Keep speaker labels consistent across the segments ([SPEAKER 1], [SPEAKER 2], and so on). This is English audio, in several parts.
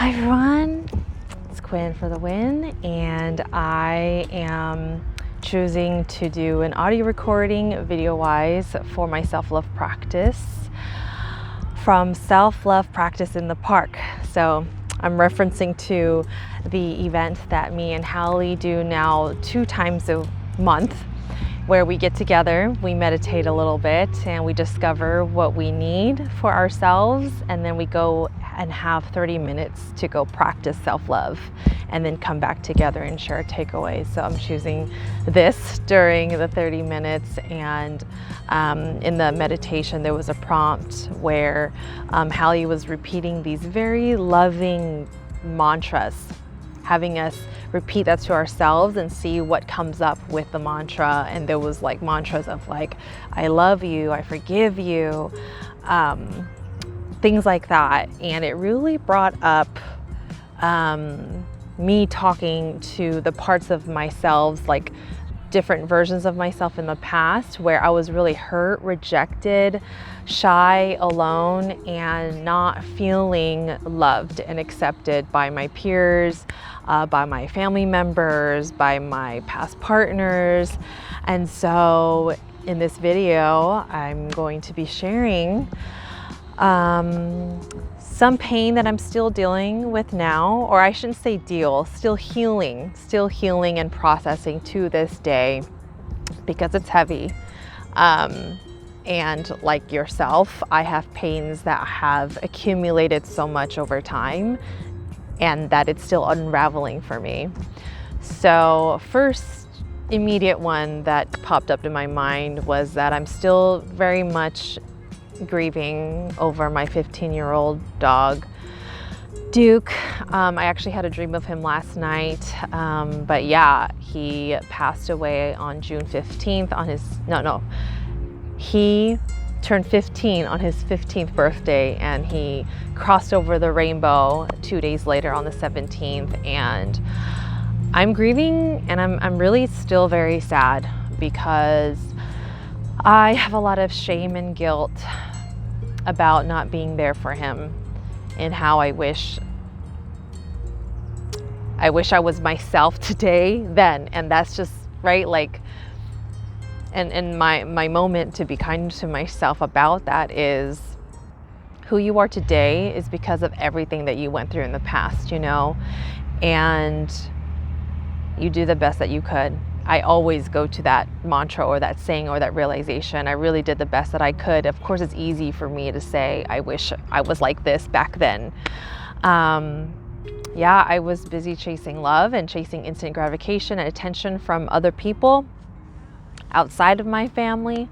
[SPEAKER 1] Hi everyone, it's Quynhforthewin, and I am choosing to do an audio recording video-wise for my self-love practice from Self-Love Practice in the Park. So I'm referencing to the event that me and Hallie do now 2 times a month, where we get together, we meditate a little bit, and we discover what we need for ourselves, and then we go and have 30 minutes to go practice self-love and then come back together and share takeaways. So I'm choosing this during the 30 minutes, and in the meditation there was a prompt where Hallie was repeating these very loving mantras, having us repeat that to ourselves and see what comes up with the mantra. And there was like mantras of like, I love you, I forgive you, things like that. And it really brought up me talking to the parts of myself, like different versions of myself in the past, where I was really hurt, rejected, shy, alone, and not feeling loved and accepted by my peers, by my family members, by my past partners. And so in this video, I'm going to be sharing some pain that I'm still dealing with now, or I shouldn't say still healing and processing to this day, because it's heavy. And like yourself, I have pains that have accumulated so much over time, and that it's still unraveling for me. So first immediate one that popped up in my mind was that I'm still very much grieving over my 15-year-old dog, Duke. I actually had a dream of him last night, but yeah, he passed away on June 15th on his, he turned 15 on his 15th birthday, and he crossed over the rainbow 2 days later on the 17th. And I'm grieving, and I'm really still very sad, because I have a lot of shame and guilt about not being there for him, and how I wish I was myself today then. And that's just right, like, and my moment to be kind to myself about that is, who you are today is because of everything that you went through in the past, and you do the best that you could. I always go to that mantra or that saying or that realization. I really did the best that I could. Of course, it's easy for me to say, I wish I was like this back then. Yeah, I was busy chasing love and chasing instant gratification and attention from other people outside of my family.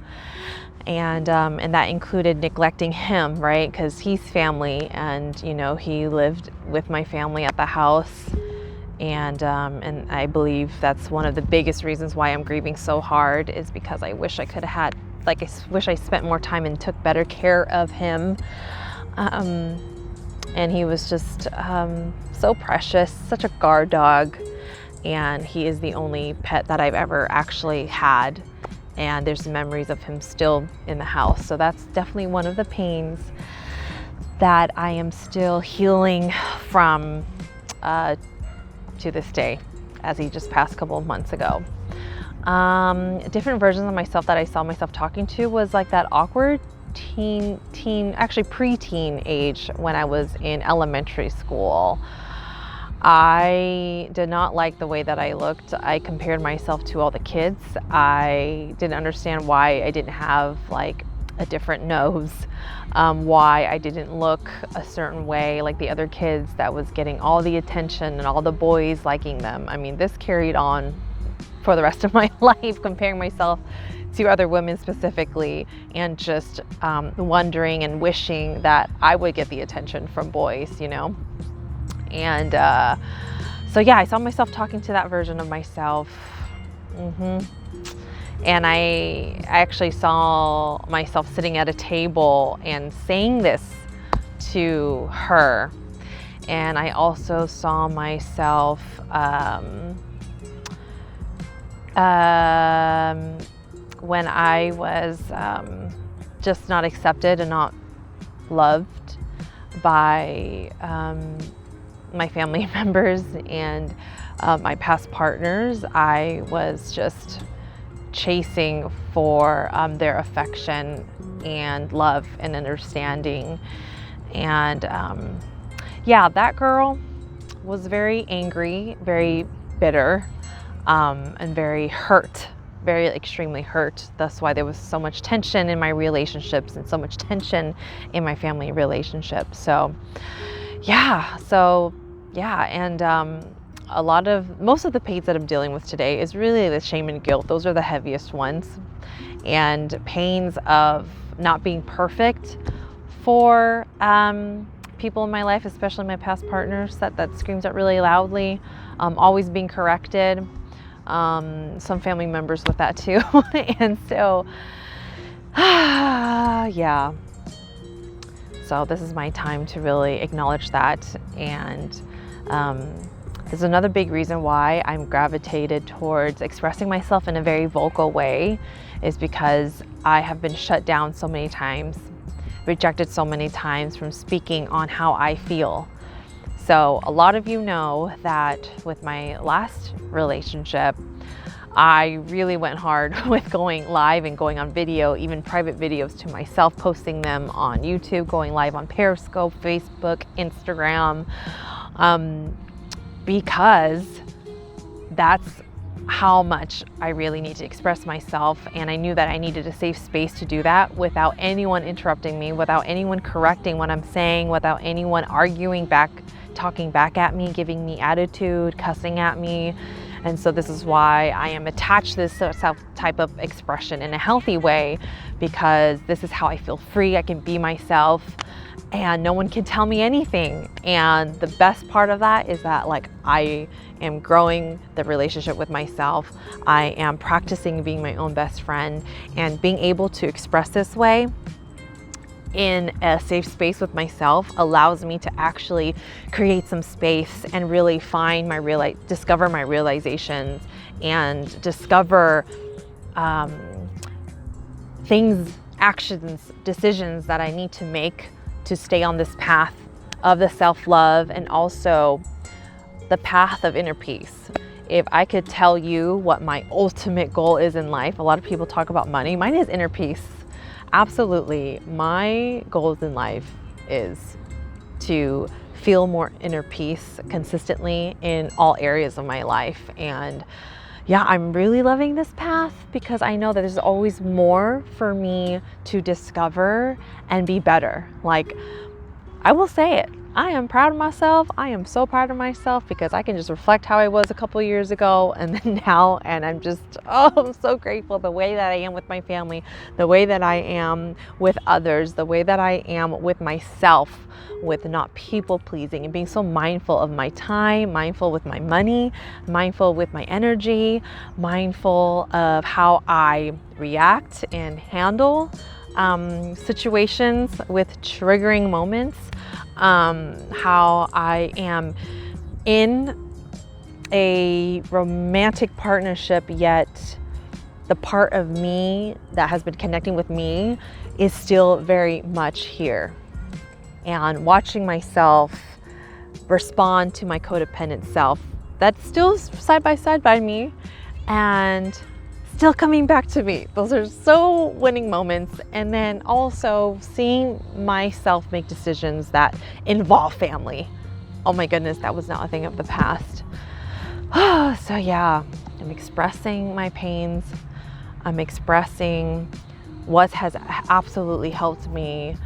[SPEAKER 1] And that included neglecting him, right? Because he's family, and he lived with my family at the house. And I believe that's one of the biggest reasons why I'm grieving so hard, is because I wish I could have had, like, I wish I spent more time and took better care of him. And he was just so precious, such a guard dog. And he is the only pet that I've ever actually had. And there's memories of him still in the house. So that's definitely one of the pains that I am still healing from to this day, as he just passed a couple of months ago. Different versions of myself that I saw myself talking to was like that awkward actually preteen age when I was in elementary school. I did not like the way that I looked. I compared myself to all the kids. I didn't understand why I didn't have like a different nose, why I didn't look a certain way like the other kids that was getting all the attention and all the boys liking them. I mean, this carried on for the rest of my life, comparing myself to other women specifically, and just wondering and wishing that I would get the attention from boys, And so yeah, I saw myself talking to that version of myself. And I actually saw myself sitting at a table and saying this to her. And I also saw myself when I was just not accepted and not loved by my family members and my past partners, I was just chasing for their affection and love and understanding. And yeah, that girl was very angry, very bitter, and very hurt, very extremely hurt. That's why there was so much tension in my relationships and so much tension in my family relationships. So yeah, and most of the pains that I'm dealing with today is really the shame and guilt. Those are the heaviest ones, and pains of not being perfect for people in my life, especially my past partners, that screams out really loudly, always being corrected, some family members with that too. And so yeah, so this is my time to really acknowledge that. And there's another big reason why I'm gravitated towards expressing myself in a very vocal way, is because I have been shut down so many times, rejected so many times from speaking on how I feel. So a lot of you know that with my last relationship, I really went hard with going live and going on video, even private videos to myself, posting them on YouTube, going live on Periscope, Facebook, Instagram, because that's how much I really need to express myself. And I knew that I needed a safe space to do that without anyone interrupting me, without anyone correcting what I'm saying, without anyone arguing back, talking back at me, giving me attitude, cussing at me. And so this is why I am attached to this type of expression in a healthy way, because this is how I feel free. I can be myself and no one can tell me anything. And the best part of that is that, like, I am growing the relationship with myself. I am practicing being my own best friend, and being able to express this way in a safe space with myself allows me to actually create some space and really find discover my realizations, and discover things, actions, decisions that I need to make to stay on this path of the self-love, and also the path of inner peace. If I could tell you what my ultimate goal is in life, a lot of people talk about money. Mine is inner peace. Absolutely. My goals in life is to feel more inner peace consistently in all areas of my life. And yeah, I'm really loving this path, because I know that there's always more for me to discover and be better. Like, I will say it, I am proud of myself. I am so proud of myself, because I can just reflect how I was a couple years ago and then now, and I'm just, I'm so grateful. The way that I am with my family, the way that I am with others, the way that I am with myself, with not people pleasing, and being so mindful of my time, mindful with my money, mindful with my energy, mindful of how I react and handle situations with triggering moments, how I am in a romantic partnership, yet the part of me that has been connecting with me is still very much here. And watching myself respond to my codependent self, that's still side by side by me and still coming back to me. Those are so winning moments. And then also seeing myself make decisions that involve family. Oh my goodness, that was not a thing of the past. So yeah, I'm expressing my pains. I'm expressing what has absolutely helped me,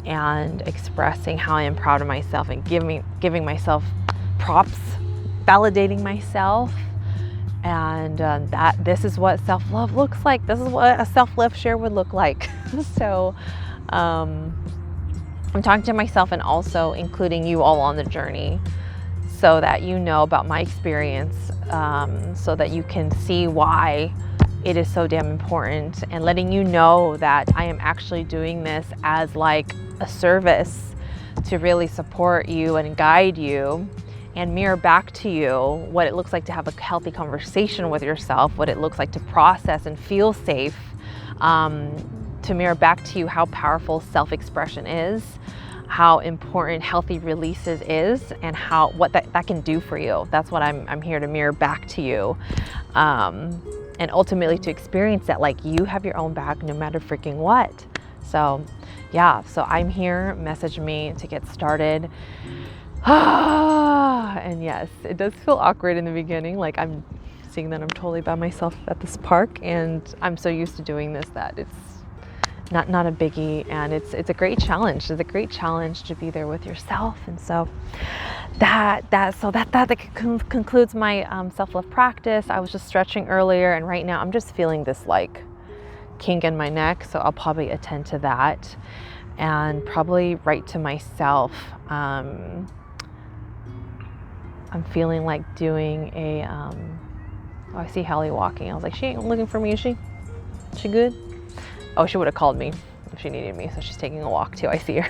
[SPEAKER 1] and expressing how I am proud of myself, and giving myself props, validating myself. And that this is what self-love looks like. This is what a self-love share would look like. So I'm talking to myself and also including you all on the journey, so that you know about my experience, so that you can see why it is so damn important, and letting you know that I am actually doing this as like a service to really support you and guide you, and mirror back to you what it looks like to have a healthy conversation with yourself, what it looks like to process and feel safe, to mirror back to you how powerful self-expression is, how important healthy releases is and what that can do for you. That's what I'm here to mirror back to you. And ultimately to experience that, like, you have your own back no matter freaking what. So yeah, so I'm here, message me to get started. And yes, it does feel awkward in the beginning. Like, I'm seeing that I'm totally by myself at this park, and I'm so used to doing this that it's not a biggie, and it's a great challenge. It's a great challenge to be there with yourself. And so that concludes my self-love practice. I was just stretching earlier, and right now I'm just feeling this like kink in my neck, so I'll probably attend to that and probably write to myself. I'm feeling like doing a oh, I see Hallie walking. I was like, she ain't looking for me, is she? She good? Oh, she would have called me if she needed me, so she's taking a walk too. I see her.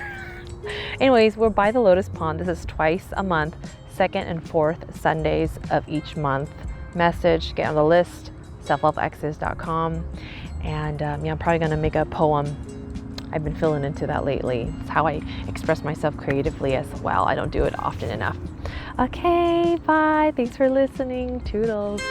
[SPEAKER 1] Anyways, we're by the Lotus Pond. This is twice a month, 2nd and 4th Sundays of each month. Message, get on the list, selfloveexes.com. And yeah, I'm probably gonna make a poem. I've been feeling into that lately. It's how I express myself creatively as well. I don't do it often enough. Okay, bye. Thanks for listening. Toodles.